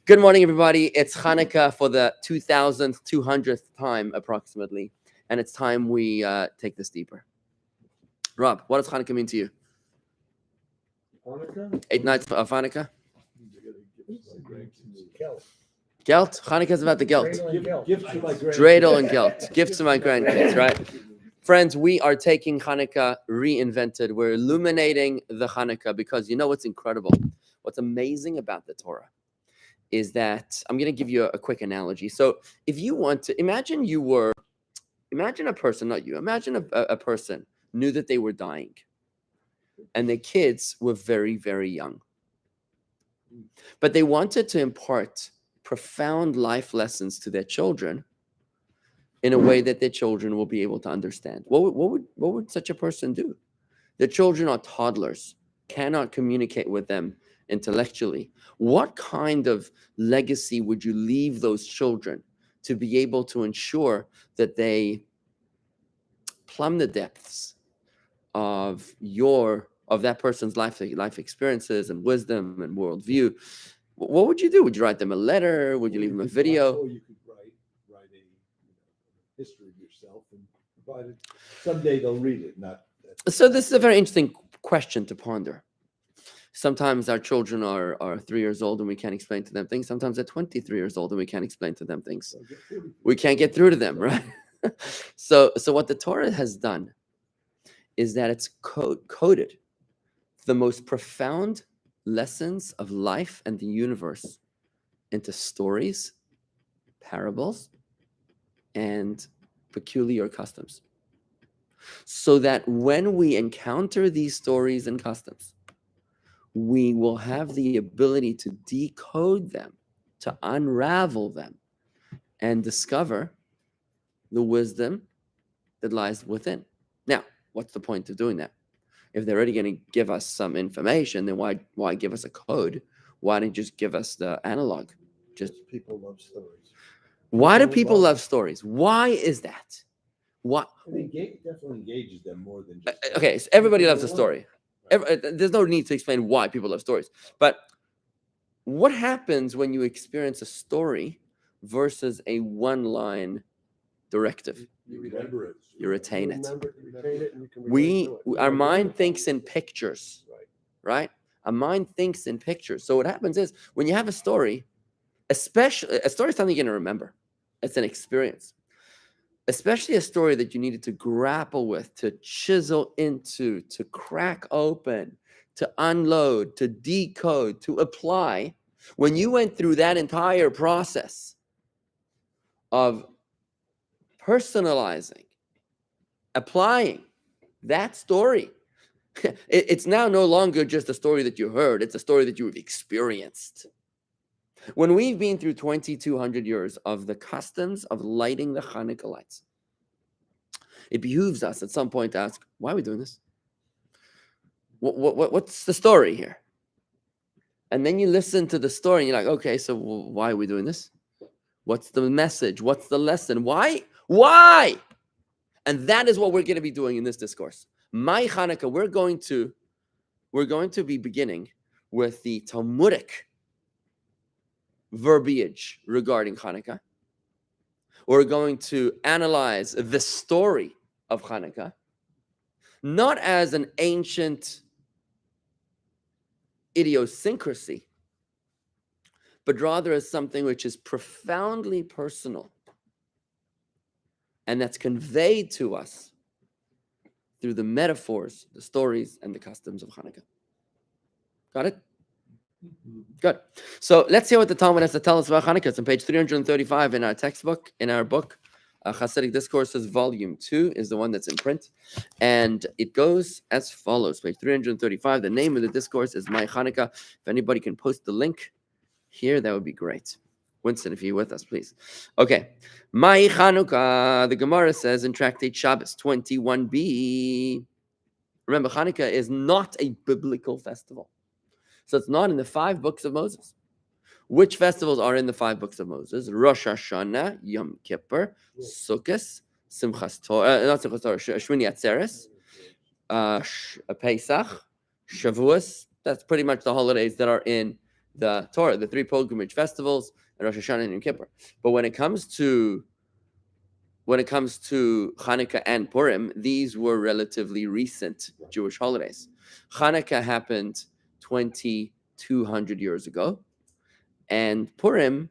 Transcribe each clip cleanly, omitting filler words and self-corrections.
Good morning, everybody. It's Chanukah for the 2,200th time, approximately. And it's time we take this deeper. Rob, what does Chanukah mean to you? Hanukkah? 8 nights of Hanukkah? Gelt. Gelt? Hanukkah is about the gelt. Gifts to my grandkids. Dreidel and gelt. Gifts to my grandkids, right? Friends, we are taking Hanukkah reinvented. We're illuminating the Hanukkah because you know what's incredible? What's amazing about the Torah is that I'm going to give you a quick analogy. So if you want to, imagine a person, not you, imagine a person knew that they were dying and their kids were very, very young. But they wanted to impart profound life lessons to their children in a way that their children will be able to understand. What would such a person do? Their children are toddlers, cannot communicate with them intellectually. What kind of legacy would you leave those children to be able to ensure that they plumb the depths of that person's life experiences and wisdom and worldview? What would you do? Would you write them a letter? Would you leave them a video? Or you could write a history of yourself and provide it. Someday they'll read it. So this is a very interesting question to ponder. Sometimes our children are 3 years old and we can't explain to them things. Sometimes they're 23 years old and we can't explain to them things. We can't get through to them, right? So what the Torah has done is that it's coded the most profound lessons of life and the universe into stories, parables, and peculiar customs. So that when we encounter these stories and customs, we will have the ability to decode them, to unravel them, and discover the wisdom that lies within. Now, what's the point of doing that? If they're already going to give us some information, then why give us a code? Why don't you just give us the analog? Just people love stories. Why do people love stories? Why is that? What? It definitely engages them more than just. Okay, so everybody loves a story. There's no need to explain why people love stories. But what happens when you experience a story versus a one-line directive? You remember it. You retain it. Our mind thinks in pictures, right? Our mind thinks in pictures. So what happens is when you have a story, especially a story is something you're going to remember. It's an experience. Especially a story that you needed to grapple with, to chisel into, to crack open, to unload, to decode, to apply. When you went through that entire process of personalizing, applying that story, it's now no longer just a story that you heard. It's a story that you've experienced. When we've been through 2,200 years of the customs of lighting the Chanukah lights, it behooves us at some point to ask, why are we doing this? What's the story here? And then you listen to the story and you're like, okay, so why are we doing this? What's the message? What's the lesson? Why? Why? And that is what we're going to be doing in this discourse. My Chanukah, we're going to be beginning with the Talmudic verbiage regarding Chanukah. We're going to analyze the story of Chanukah, not as an ancient idiosyncrasy, but rather as something which is profoundly personal and that's conveyed to us through the metaphors, the stories, and the customs of Chanukah. Got it? Good. So let's hear what the Talmud has to tell us about Chanukah. It's on page 335 in our textbook, in our book. Chassidic Discourses, Volume 2 is the one that's in print. And it goes as follows. Page 335. The name of the discourse is My Chanukah. If anybody can post the link here, that would be great. Winston, if you're with us, please. Okay. My Chanukah, the Gemara says in Tractate Shabbos 21b. Remember, Chanukah is not a biblical festival. So it's not in the 5 books of Moses. Which festivals are in the 5 books of Moses? Rosh Hashanah, Yom Kippur, Sukkot, Simchas Torah, not Simchas Torah, Shmini Atzeres, Pesach, Shavuos. That's pretty much the holidays that are in the Torah, the 3 pilgrimage festivals, and Rosh Hashanah and Yom Kippur. But when it comes to Chanukah and Purim, these were relatively recent Jewish holidays. Chanukah happened 2,200 years ago, and Purim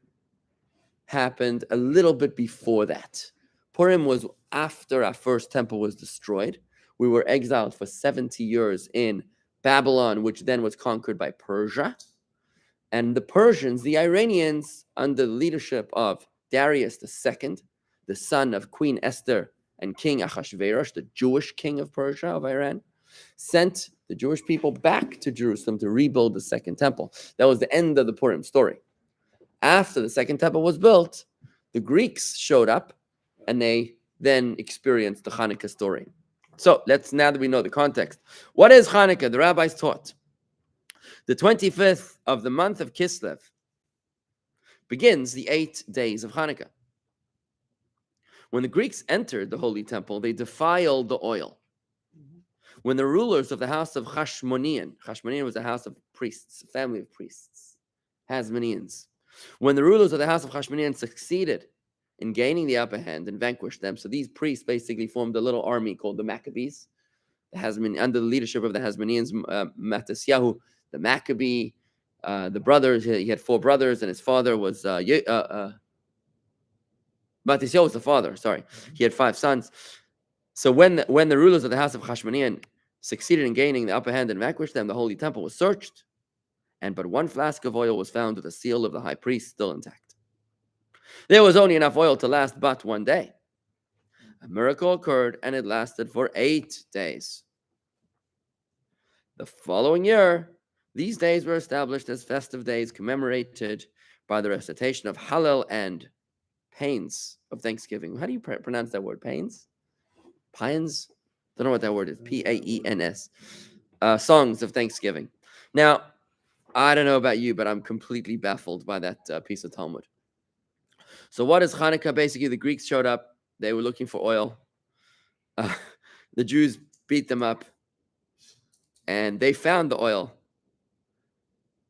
happened a little bit before that. Purim was after our first temple was destroyed. We were exiled for 70 years in Babylon, which then was conquered by Persia. And the Persians, the Iranians, under the leadership of Darius II, the son of Queen Esther and King Ahasuerus, the Jewish king of Persia, of Iran, sent the Jewish people back to Jerusalem to rebuild the second temple. That was the end of the Purim story. After the second temple was built, the Greeks showed up and they then experienced the Chanukah story. So now that we know the context, what is Chanukah? The rabbis taught. The 25th of the month of Kislev begins the 8 days of Chanukah. When the Greeks entered the Holy Temple, they defiled the oil. When the rulers of the house of Hashmonean was a house of priests, a family of priests, Hasmoneans. When the rulers of the house of Hashmonean succeeded in gaining the upper hand and vanquished them, so these priests basically formed a little army called the Maccabees, under the leadership of the Hasmoneans, Matisyahu, the Maccabee, the brothers. He had 4 brothers, and his father was Matisyahu was the father. Sorry, he had 5 sons. So when the rulers of the house of Hashmonean succeeded in gaining the upper hand and vanquished them, the holy temple was searched, and but 1 flask of oil was found with the seal of the high priest still intact. There was only enough oil to last but 1 day. A miracle occurred, and it lasted for 8 days. The following year, these days were established as festive days commemorated by the recitation of Hallel and paeans of Thanksgiving. How do you pronounce that word? Paeans? Paeans? Don't know what that word is. Paeans. Songs of Thanksgiving. Now, I don't know about you, but I'm completely baffled by that piece of Talmud. So what is Chanukah? Basically, the Greeks showed up. They were looking for oil. The Jews beat them up, and they found the oil.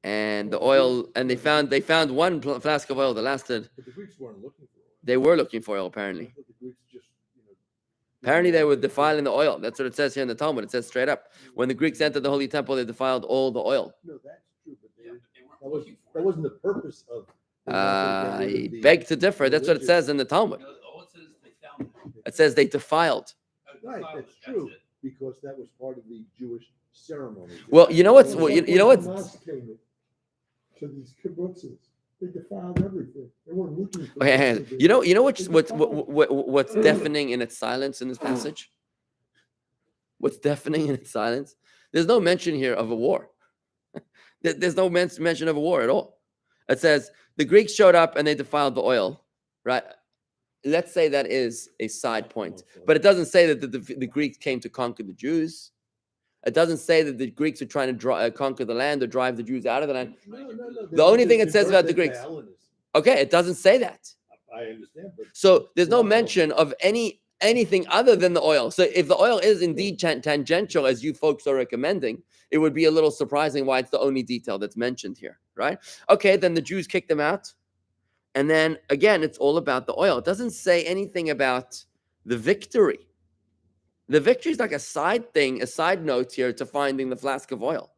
And they found 1 flask of oil that lasted. But the Greeks weren't looking for oil. They were looking for oil, apparently. The Greeks just, Apparently, they were defiling the oil. That's what it says here in the Talmud. It says straight up, when the Greeks entered the Holy Temple, they defiled all the oil. No, that's true, but that wasn't the purpose of. I beg to differ. That's what it says in the Talmud. It says they defiled. Right, that's true, because that was part of the Jewish ceremony. Well, you know what's So these kibbutzes, they defiled everything. They weren't looking for. Okay, you know what's deafening in its silence in this passage? What's deafening in its silence? There's no mention here of a war. There's no mention of a war at all. It says the Greeks showed up and they defiled the oil, right? Let's say that is a side point, but it doesn't say that the Greeks came to conquer the Jews. It doesn't say that the Greeks are trying to conquer the land or drive the Jews out of the land. No. The only thing it says about the Greeks. Okay, it doesn't say that. I understand, but So there's no mention of anything other than the oil. So if the oil is indeed tangential, as you folks are recommending, it would be a little surprising why it's the only detail that's mentioned here, right? Okay, then the Jews kicked them out. And then again, it's all about the oil. It doesn't say anything about the victory. The victory is like a side thing, a side note here to finding the flask of oil.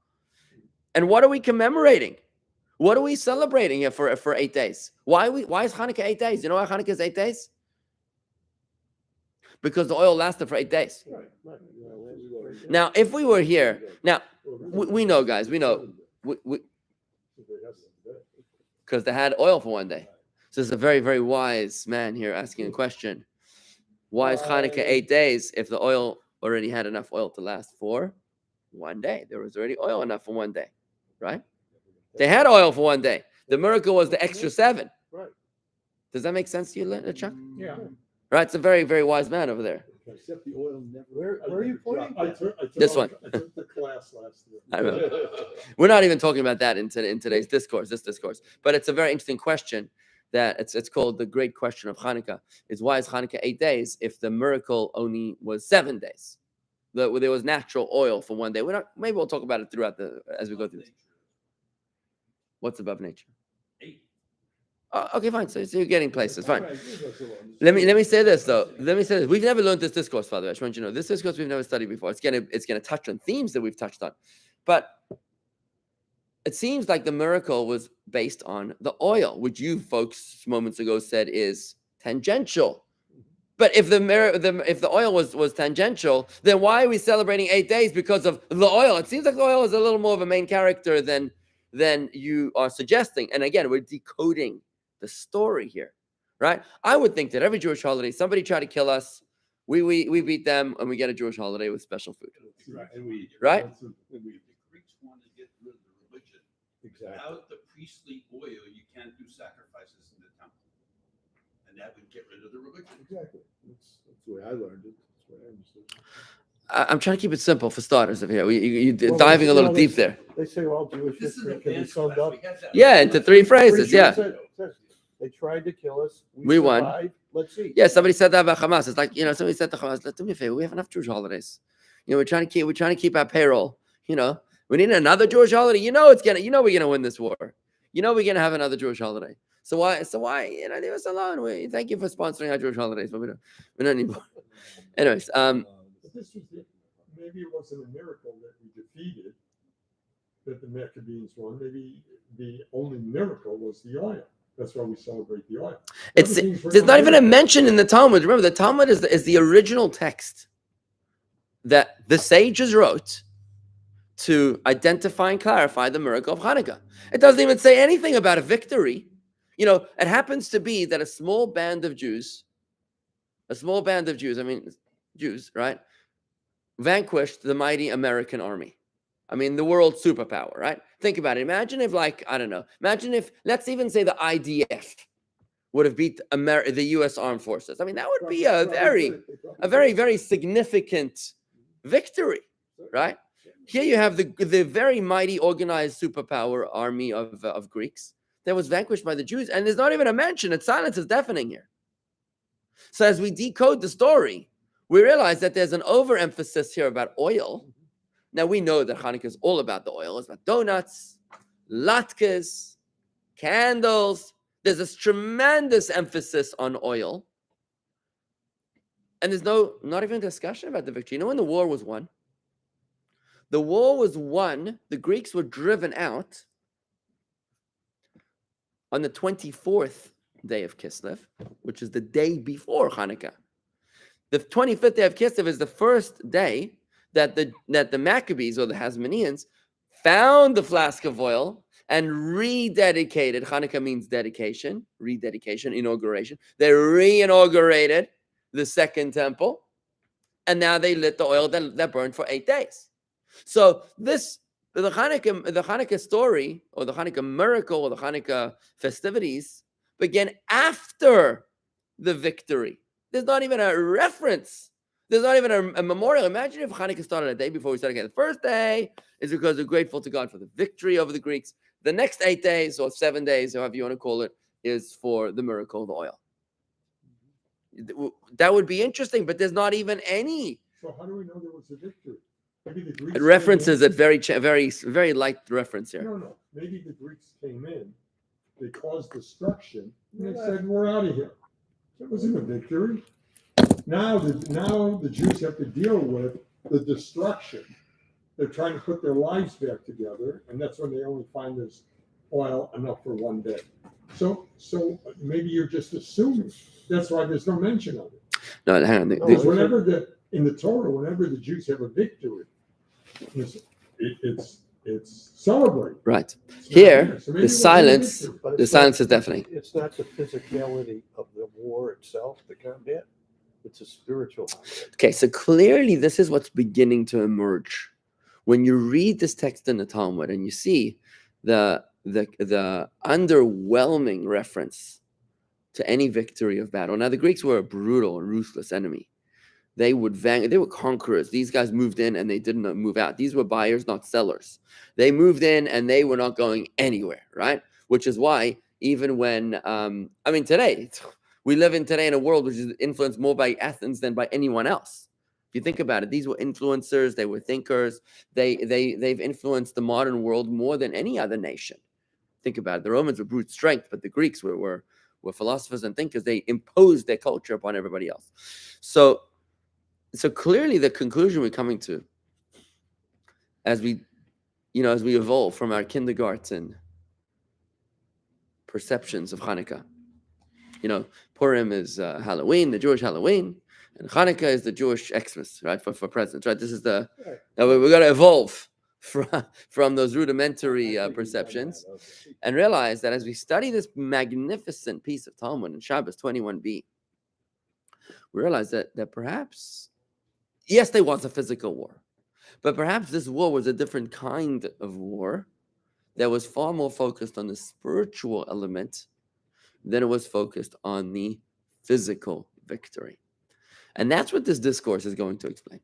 And what are we commemorating? What are we celebrating here for 8 days? Why is Hanukkah 8 days? You know why Hanukkah is 8 days? Because the oil lasted for 8 days. right. Now, if we were here, now we know, guys, we know, because they had oil for 1 day. So it's a very, very wise man here asking a question. Why is Hanukkah 8 days if the oil already had enough oil to last for 1 day? There was already oil enough for 1 day, right? They had oil for 1 day. The miracle was the extra 7. Right. Does that make sense to you, Chuck? Yeah. Right, it's a very, very wise man over there. Except the oil never. Where are you pointing? This one. I took the class last year. I remember. We're not even talking about that in today's discourse, but it's a very interesting question. That it's called the great question of Hanukkah, is why is Hanukkah 8 days if the miracle only was 7 days? There was natural oil for 1 day. Maybe we'll talk about it throughout as we go through this. What's above nature? 8. Oh, okay, fine. So you're getting places. Fine. All right, give us a little Let me say this though. Let me say this. We've never learned this discourse, by the way. I just want you to know this discourse we've never studied before. It's gonna touch on themes that we've touched on, but it seems like the miracle was based on the oil, which you folks moments ago said is tangential. But if if the oil was tangential, then why are we celebrating 8 days because of the oil? It seems like the oil is a little more of a main character than you are suggesting. And again, we're decoding the story here, right? I would think that every Jewish holiday, somebody tried to kill us, we beat them, and we get a Jewish holiday with special food. Right, and we Right? and we- The Greeks wanted to get rid of the religion. exactly. Without the priestly oil, you can't do sacrifices in the temple. And that would get rid of the religion. Exactly. That's the way I learned it. That's the way I understood it. I'm trying to keep it simple for starters over here. You're Well, diving a little well, deep there. They say all Jewish This is history a can be fancy summed class. up. We had that. Yeah, into 3 phrases. Yeah. They tried to kill us. We won. survived. Let's see. Yeah, somebody said that about Hamas. It's like, somebody said to Hamas, do me a favor, we have enough Jewish holidays. We're trying to keep our payroll. We need another Jewish holiday. We're gonna win this war. We're gonna have another Jewish holiday. So why, leave us alone. Thank you for sponsoring our Jewish holidays, but we don't need more. Anyways, But this was maybe it wasn't a miracle that we defeated, that the Maccabees won. Maybe the only miracle was the oil. That's why we celebrate the oil. there's not even a mention in the Talmud. Remember, the Talmud is the original text that the sages wrote to identify and clarify the miracle of Hanukkah. It doesn't even say anything about a victory. It happens to be that a small band of Jews, Jews, right, vanquished the mighty American army. The world superpower, right? Think about it. Imagine if, let's even say the IDF would have beat the U.S. Armed Forces. That would be a very, very significant victory, right? Here you have the very mighty organized superpower army of Greeks that was vanquished by the Jews, and there's not even a mention. Its silence is deafening here. So as we decode the story, we realize that there's an overemphasis here about oil. Now we know that Hanukkah is all about the oil. It's about donuts, latkes, candles. There's this tremendous emphasis on oil. And there's not even a discussion about the victory. When the war was won? The war was won, the Greeks were driven out on the 24th day of Kislev, which is the day before Hanukkah. The 25th day of Kislev is the first day that the Maccabees or the Hasmoneans found the flask of oil and rededicated. Hanukkah means dedication, rededication, inauguration. They re-inaugurated the second temple, and now they lit the oil that burned for 8 days. So the Hanukkah story, or the Hanukkah miracle, or the Hanukkah festivities began after the victory. There's not even a reference. There's not even a memorial. Imagine if Hanukkah started a day before we started again. The first day is because we're grateful to God for the victory over the Greeks. The next 8 days or 7 days, however you want to call it, is for the miracle of the oil. That would be interesting, but there's not even any. So how do we know there was a victory? Maybe the Greeks It references it very, very light reference here. No. Maybe the Greeks came in, they caused destruction, and they said, "We're out of here." So it wasn't a victory. Now the Jews have to deal with the destruction. They're trying to put their lives back together, and that's when they only find this oil enough for 1 day. So maybe you're just assuming. That's why there's no mention of it. No, hang on. Because in the Torah, whenever the Jews have a victory, it's celebrated. Right. It's not Here, there. So maybe the it was a silence, victory. But the it's not- silence is deafening. It's not the physicality of the war itself, the combat. It's a spiritual combat. Okay, so clearly this is what's beginning to emerge. When you read this text in the Talmud and you see the underwhelming reference to any victory of battle. Now, the Greeks were a brutal and ruthless enemy. They were conquerors. These guys moved in and they didn't move out. These were buyers, not sellers. They moved in and they were not going anywhere, right? Which is why even when, today, we live today in a world which is influenced more by Athens than by anyone else. If you think about it, these were influencers, they were thinkers. They've influenced the modern world more than any other nation. Think about it. The Romans were brute strength, but the Greeks were philosophers and thinkers. They imposed their culture upon everybody else. So clearly the conclusion we're coming to as we evolve from our kindergarten perceptions of Hanukkah. Purim is Halloween, the Jewish Halloween, and Hanukkah is the Jewish Xmas, right, for presents, right? This is now we've got to evolve from those rudimentary perceptions and realize that as we study this magnificent piece of Talmud in Shabbos 21b, we realize that perhaps, yes, there was a physical war, but perhaps this war was a different kind of war that was far more focused on the spiritual element than it was focused on the physical victory. And that's what this discourse is going to explain.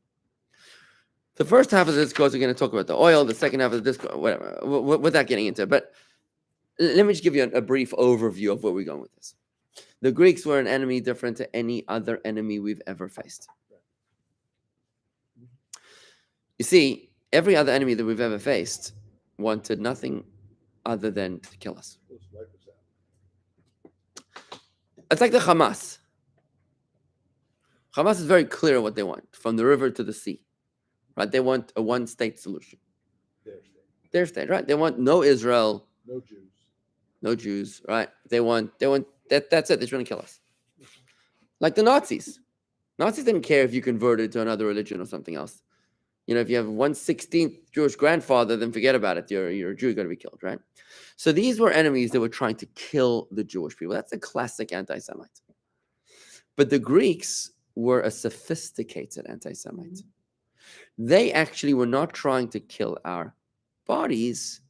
The first half of the discourse, we're going to talk about the oil. The second half of the discourse, whatever, without getting into it. But let me just give you a brief overview of where we're going with this. The Greeks were an enemy different to any other enemy we've ever faced. You see, every other enemy that we've ever faced wanted nothing other than to kill us. It's like the Hamas. Hamas is very clear what they want, from the river to the sea. Right? They want a one-state solution. Their state, right? They want no Israel, no Jews, right? They want that's it. They're trying to kill us. Like the Nazis. Nazis didn't care if you converted to another religion or something else. If you have 1/16th Jewish grandfather, then forget about it. You're a Jew, you're going to be killed, right? So these were enemies that were trying to kill the Jewish people. That's a classic anti-Semite. But the Greeks were a sophisticated anti-Semite. They actually were not trying to kill our bodies.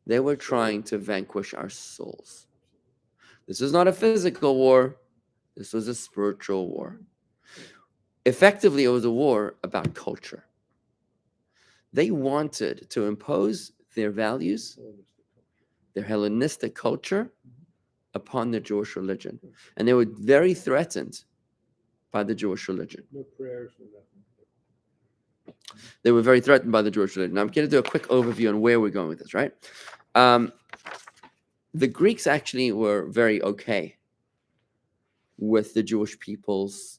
They were trying to vanquish our souls. This was not a physical war. This was a spiritual war. Effectively, it was a war about culture. They wanted to impose their values, their Hellenistic culture, upon the Jewish religion. And they were very threatened by the Jewish religion. No prayers, no nothing. They were very threatened by the Jewish religion. Now, I'm going to do a quick overview on where we're going with this, right? The Greeks actually were very okay with the Jewish people's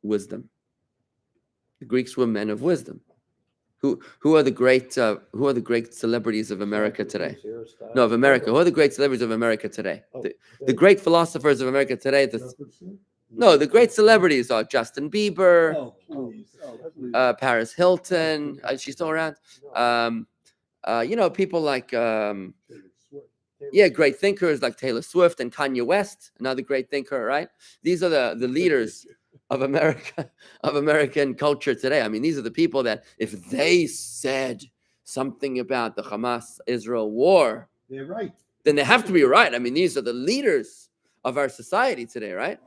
wisdom. The Greeks were men of wisdom. Who are the great celebrities of America today? No, of America. Who are the great celebrities of America today? The great philosophers of America today. The great celebrities are Justin Bieber, Oh, please. Oh, please. Paris Hilton. She's still around. People like great thinkers like Taylor Swift and Kanye West, another great thinker, right? These are the leaders of American culture today. I mean, these are the people that if they said something about the Hamas-Israel war, They're right. then they have to be right. I mean, these are the leaders of our society today, right?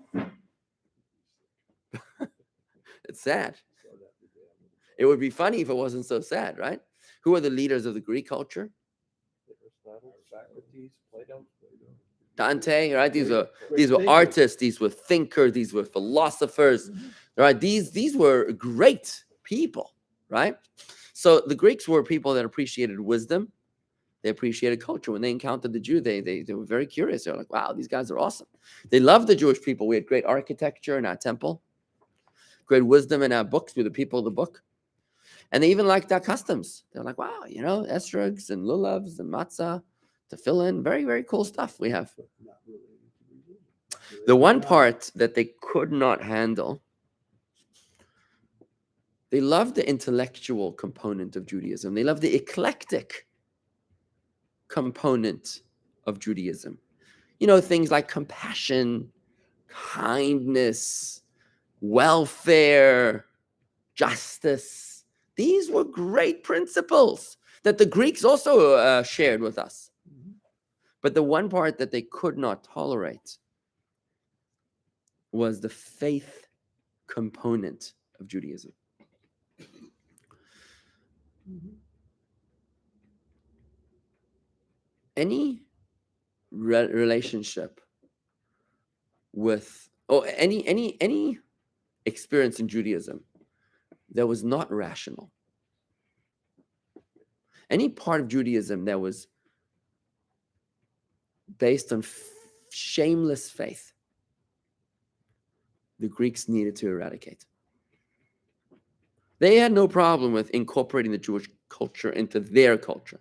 It's sad. It would be funny if it wasn't so sad, right? Who are the leaders of the Greek culture? Dante, right? These were artists, these were thinkers, these were philosophers, right? These were great people, right? So the Greeks were people that appreciated wisdom. They appreciated culture. When they encountered the Jew, they were very curious. They were like, wow, these guys are awesome. They loved the Jewish people. We had great architecture in our temple, great wisdom in our books. We're the people of the book. And they even liked our customs. They're like, wow, estrugs and lulavs and matzah to fill in. Very, very cool stuff we have. The one part that they could not handle, they loved the intellectual component of Judaism. They loved the eclectic component of Judaism. Things like compassion, kindness, welfare, justice. These were great principles that the Greeks also shared with us. But the one part that they could not tolerate was the faith component of Judaism. Any relationship with, any experience in Judaism that was not rational, any part of Judaism that was based on shameless faith, the Greeks needed to eradicate. They had no problem with incorporating the Jewish culture into their culture,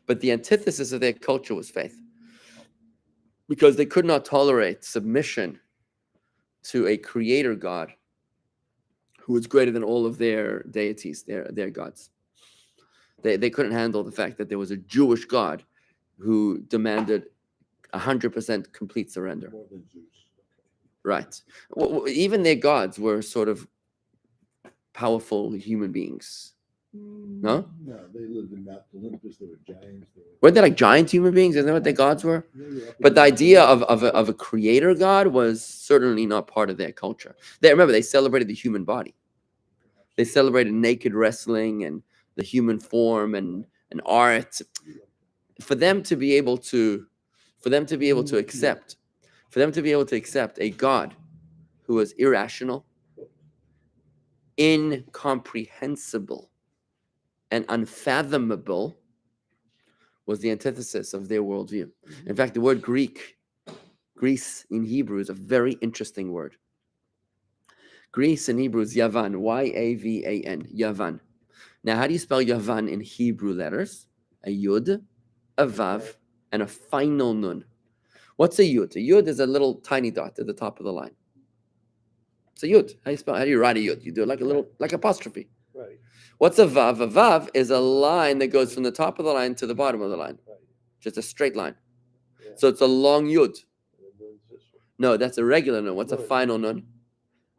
but the antithesis of their culture was faith, because they could not tolerate submission to a creator God who was greater than all of their deities, their gods. They couldn't handle the fact that there was a Jewish God who demanded 100% complete surrender. More than Zeus. Right. Well, even their gods were sort of powerful human beings. No? No, they lived in Mount Olympus. They were giants. Weren't they like giant human beings? Isn't that what their gods were? But the idea of a creator God was certainly not part of their culture. Remember, they celebrated the human body. They celebrated naked wrestling and the human form and art. For them to be able to accept a God who was irrational, incomprehensible, and unfathomable was the antithesis of their worldview. In fact, the word Greece in Hebrew is a very interesting word. Greece in Hebrew is Yavan, Y-A-V-A-N, Yavan. Now, how do you spell Yavan in Hebrew letters? A Yud, a Vav, and a final Nun. What's a Yud? A Yud is a little tiny dot at the top of the line. It's a Yud. How do you write a Yud? You do it like apostrophe. Right. What's a Vav? A Vav is a line that goes from the top of the line to the bottom of the line. Right. Just a straight line. Yeah. So it's a long Yud. And then there's this one. No, that's a regular Nun. What's a Right. final Nun?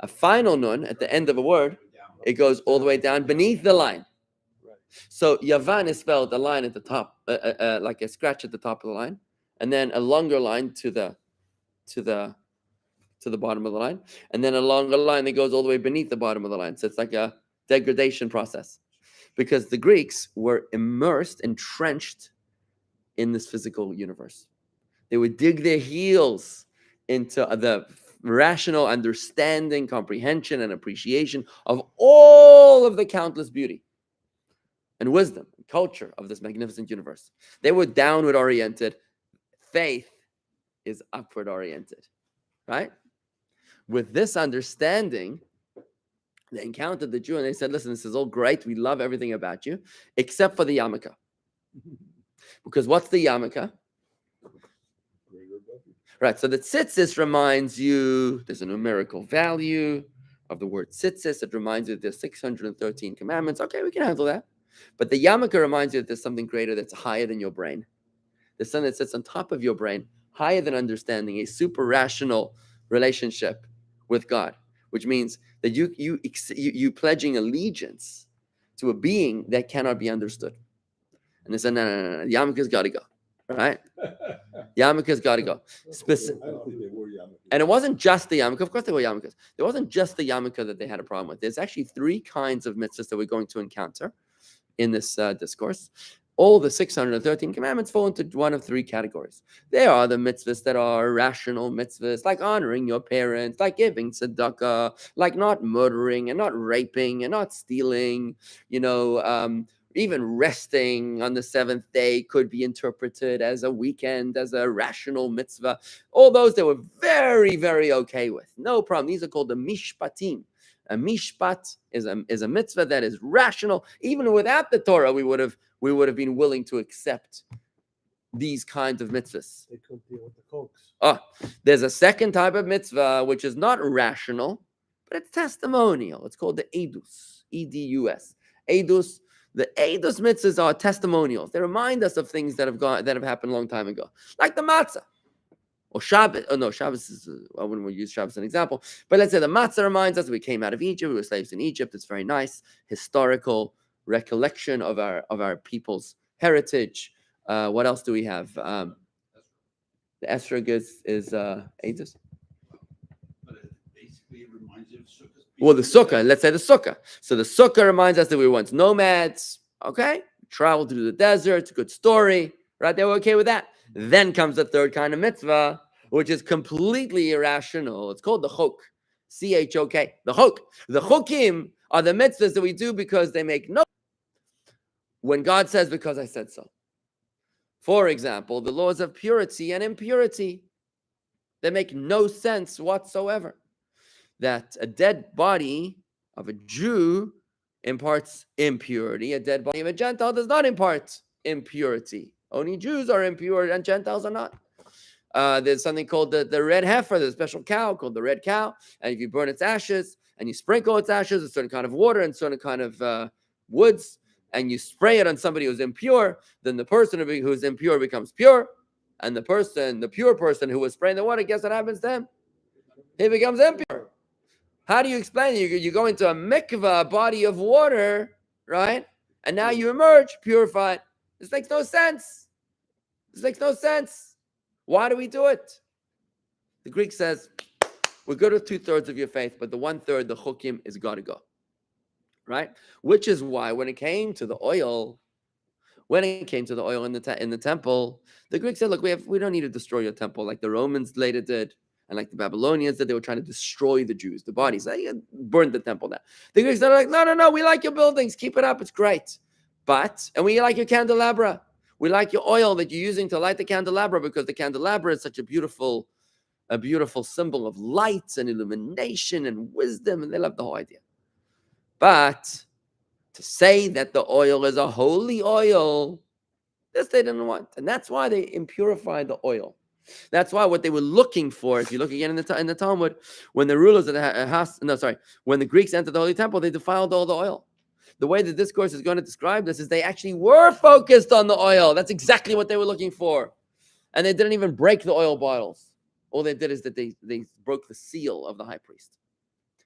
A final Nun, at the end of a word, it goes all the way down beneath the line. Right. So Yavan is spelled a line at the top, like a scratch at the top of the line, and then a longer line to the bottom of the line, and then a longer line that goes all the way beneath the bottom of the line. So it's like a degradation process, because the Greeks were entrenched in this physical universe. They would dig their heels into the rational understanding, comprehension, and appreciation of all of the countless beauty and wisdom and culture of this magnificent universe. They were downward oriented. Faith is upward oriented, right? With this understanding, they encountered the Jew and they said, listen, this is all great. We love everything about you, except for the yarmulke. Because what's the yarmulke? Right, so the tzitzis reminds you, there's a numerical value of the word tzitzis. It reminds you that there's 613 commandments. Okay, we can handle that. But the yarmulke reminds you that there's something greater that's higher than your brain. There's something that sits on top of your brain, higher than understanding, a super rational relationship with God, which means that you pledging allegiance to a being that cannot be understood. And they said, no, the yarmulke's got to go, right? Yarmulke's got to go. I don't think they wore yarmulkes. And it wasn't just the yarmulke. Of course, they were yarmulkes. There wasn't just the yarmulke that they had a problem with. There's actually three kinds of mitzvahs that we're going to encounter in this discourse. All the 613 commandments fall into one of three categories. There are the mitzvahs that are rational mitzvahs, like honoring your parents, like giving tzedakah, like not murdering and not raping and not stealing, even resting on the seventh day could be interpreted as a weekend, as a rational mitzvah. All those they were very, very okay with. No problem. These are called the mishpatim. A mishpat is a mitzvah that is rational. Even without the Torah, we would have been willing to accept these kinds of mitzvahs. They couldn't deal with the cokes. There's a second type of mitzvah which is not rational, but it's testimonial. It's called the edus, E-D-U-S. Edus. The edus mitzvahs are testimonials. They remind us of things that have happened a long time ago, like the matzah. Or Shabbos. Oh no, Shabbos is, I wouldn't use Shabbos as an example. But let's say the matzah reminds us we came out of Egypt, we were slaves in Egypt. It's very nice historical recollection of our people's heritage. What else do we have? The esrog is edus. But it basically reminds you of Sukkah. Well, the sukkah, let's say the sukkah. So the sukkah reminds us that we were once nomads, okay? Traveled through the desert, it's a good story, right? They were okay with that. Then comes the third kind of mitzvah, which is completely irrational. It's called the chok, C-H-O-K, the chok. The chokim are the mitzvahs that we do because they make no. When God says, because I said so. For example, the laws of purity and impurity. They make no sense whatsoever. That a dead body of a Jew imparts impurity. A dead body of a Gentile does not impart impurity. Only Jews are impure and Gentiles are not. There's something called the red heifer. There's a special cow called the red cow. And if you burn its ashes and you sprinkle its ashes with a certain kind of water and certain kind of woods, and you spray it on somebody who's impure, then the person who's impure becomes pure. And the pure person who was spraying the water, guess what happens to him? He becomes impure. How do you explain it? You go into a mikvah, a body of water, right? And now you emerge purified. This makes no sense. This makes no sense. Why do we do it? The Greek says, we're good with 2/3 of your faith, but the 1/3, the chukim, is got to go. Right? Which is why when it came to the oil, in the temple, the Greeks said, look, we don't need to destroy your temple like the Romans later did, and like the Babylonians did. They were trying to destroy the Jews, the bodies. They burned the temple down. The Greeks are like, no, we like your buildings. Keep it up. It's great. And we like your candelabra. We like your oil that you're using to light the candelabra, because the candelabra is such a beautiful symbol of light and illumination and wisdom, and they love the whole idea. But to say that the oil is a holy oil, this they didn't want. And that's why they impurified the oil. That's why what they were looking for, if you look again in the Talmud, when the rulers of when the Greeks entered the Holy Temple, they defiled all the oil. The way the discourse is going to describe this is they actually were focused on the oil. That's exactly what they were looking for. And they didn't even break the oil bottles. All they did is that they broke the seal of the high priest.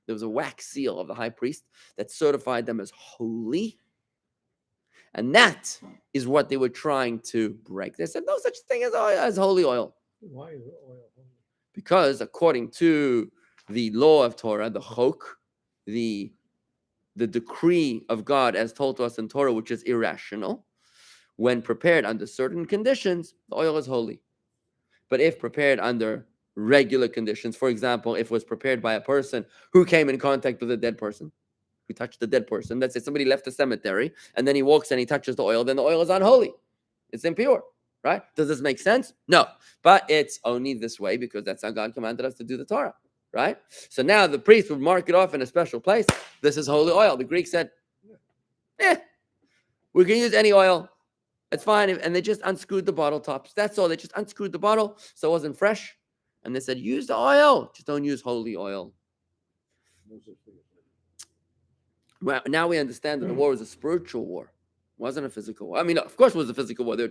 There was a wax seal of the high priest that certified them as holy. And that is what they were trying to break. They said no such thing as holy oil. Why is oil holy? Because according to the law of Torah, the chok, the decree of God as told to us in Torah, which is irrational, when prepared under certain conditions, the oil is holy. But if prepared under regular conditions, for example, if it was prepared by a person who came in contact with a dead person, who touched the dead person, let's say somebody left the cemetery and then he walks and he touches the oil, then the oil is unholy. It's impure, right? Does this make sense? No, but it's only this way because that's how God commanded us to do the Torah, right? So now the priest would mark it off in a special place. This is holy oil. The Greeks said, we can use any oil. It's fine. And they just unscrewed the bottle tops. That's all. They just unscrewed the bottle so it wasn't fresh. And they said, use the oil. Just don't use holy oil. Well, now we understand that the war was a spiritual war. It wasn't a physical war. I mean, of course it was a physical war. They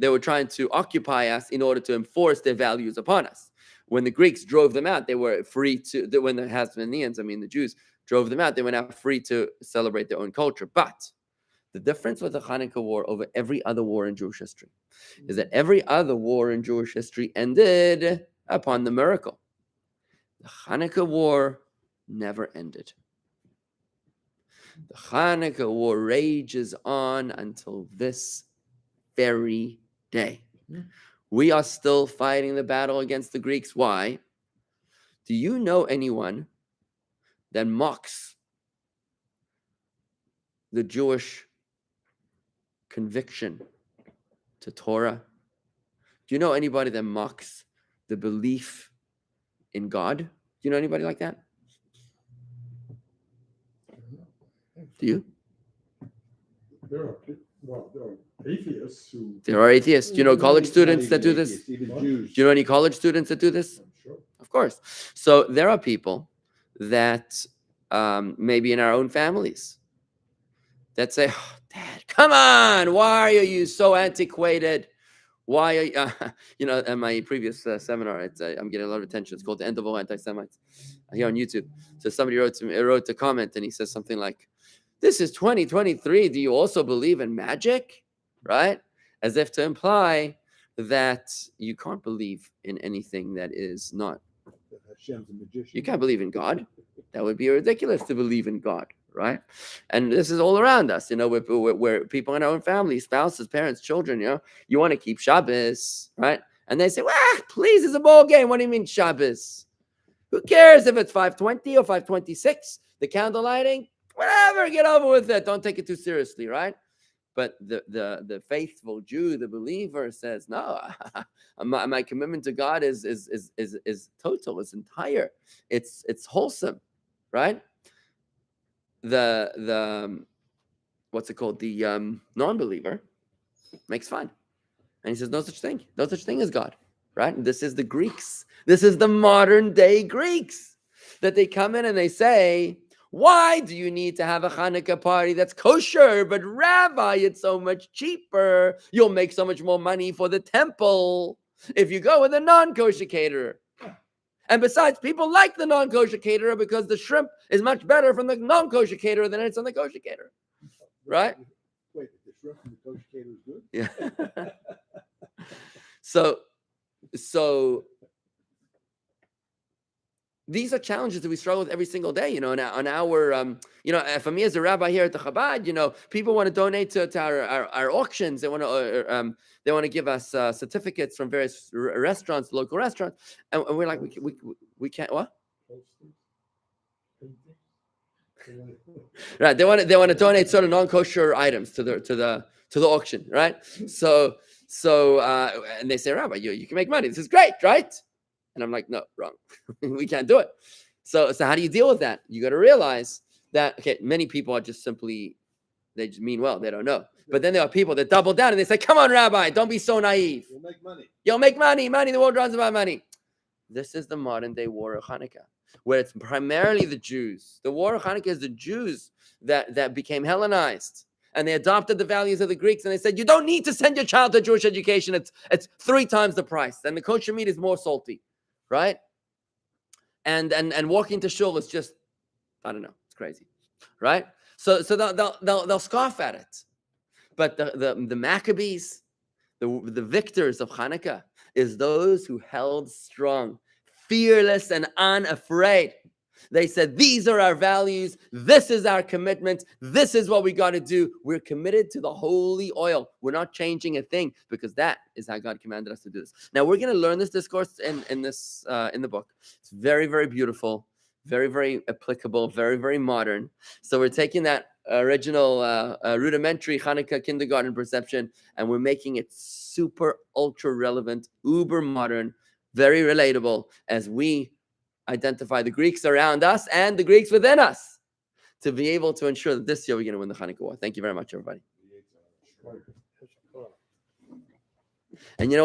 were trying to occupy us in order to enforce their values upon us. When the Greeks drove them out, they were free to, when the Hasmoneans, the Jews, drove them out, they were now free to celebrate their own culture. But the difference with the Chanukah war over every other war in Jewish history is that every other war in Jewish history ended upon the miracle. The Chanukah war never ended. The Chanukah war rages on until this very day. We are still fighting the battle against the Greeks. Why? Do you know anyone that mocks the Jewish conviction to Torah? Do you know anybody that mocks the belief in God? Do you know anybody like that? Do you? There are atheists who. There are atheists. Do you know college students that do this? Even What? Jews. Do you know any college students that do this? I'm sure. Of course. So there are people that maybe in our own families that say, oh, Dad, come on. Why are you so antiquated? Why are you, at my previous seminar, I'm getting a lot of attention. It's called The End of All Anti-Semites here on YouTube. So somebody wrote a comment and he says something like, this is 2023. Do you also believe in magic? Right? As if to imply that you can't believe in anything that is not. Hashem's a magician. You can't believe in God. That would be ridiculous to believe in God, right? And this is all around us, where people in our own family, spouses, parents, children, you want to keep Shabbos, right? And they say, well, please, it's a ball game. What do you mean Shabbos? Who cares if it's 5:20 or 5:26? The candle lighting, whatever, get over with it. Don't take it too seriously, right? But the faithful Jew, the believer, says, no, my commitment to God is total, it's entire, it's wholesome, right? The what's it called? The non-believer makes fun, and he says, no such thing as God, right? And this is the Greeks. This is the modern day Greeks that they come in and they say, why do you need to have a Chanukah party that's kosher? But Rabbi, it's so much cheaper. You'll make so much more money for the temple if you go with a non-kosher caterer. And besides, people like the non-kosher caterer because the shrimp is much better from the non-kosher caterer than it's on the kosher caterer. Right? Wait, the shrimp from the kosher caterer is good? Yeah. So these are challenges that we struggle with every single day, on our, for me as a rabbi here at the Chabad, people want to donate to our auctions. They want to give us certificates from various restaurants, local restaurants, and we're like, we can't, what? Right? They want to donate sort of non-kosher items to the auction, right? So and they say, Rabbi, you can make money. This is great, right? And I'm like, no, wrong. We can't do it. So how do you deal with that? You got to realize that, okay, many people are just simply, they just mean well. They don't know. But then there are people that double down and they say, come on, Rabbi, don't be so naive. You'll make money. You'll make money. The world runs about money. This is the modern day war of Chanukah, where it's primarily the Jews. The war of Chanukah is the Jews that became Hellenized. And they adopted the values of the Greeks, and they said, you don't need to send your child to Jewish education. It's 3 times the price. And the kosher meat is more salty. Right? And walking to shul is just, I don't know, it's crazy. Right? So they'll scoff at it. But the Maccabees, the victors of Chanukah, is those who held strong, fearless and unafraid. They said, these are our values. This is our commitment. This is what we got to do. We're committed to the holy oil. We're not changing a thing because that is how God commanded us to do this. Now, we're going to learn this discourse in the book. It's very, very beautiful, very, very applicable, very, very modern. So we're taking that original rudimentary Chanukah kindergarten perception and we're making it super, ultra relevant, uber modern, very relatable as we identify the Greeks around us and the Greeks within us to be able to ensure that this year we're going to win the Chanukah war. Thank you very much, everybody. And you know what?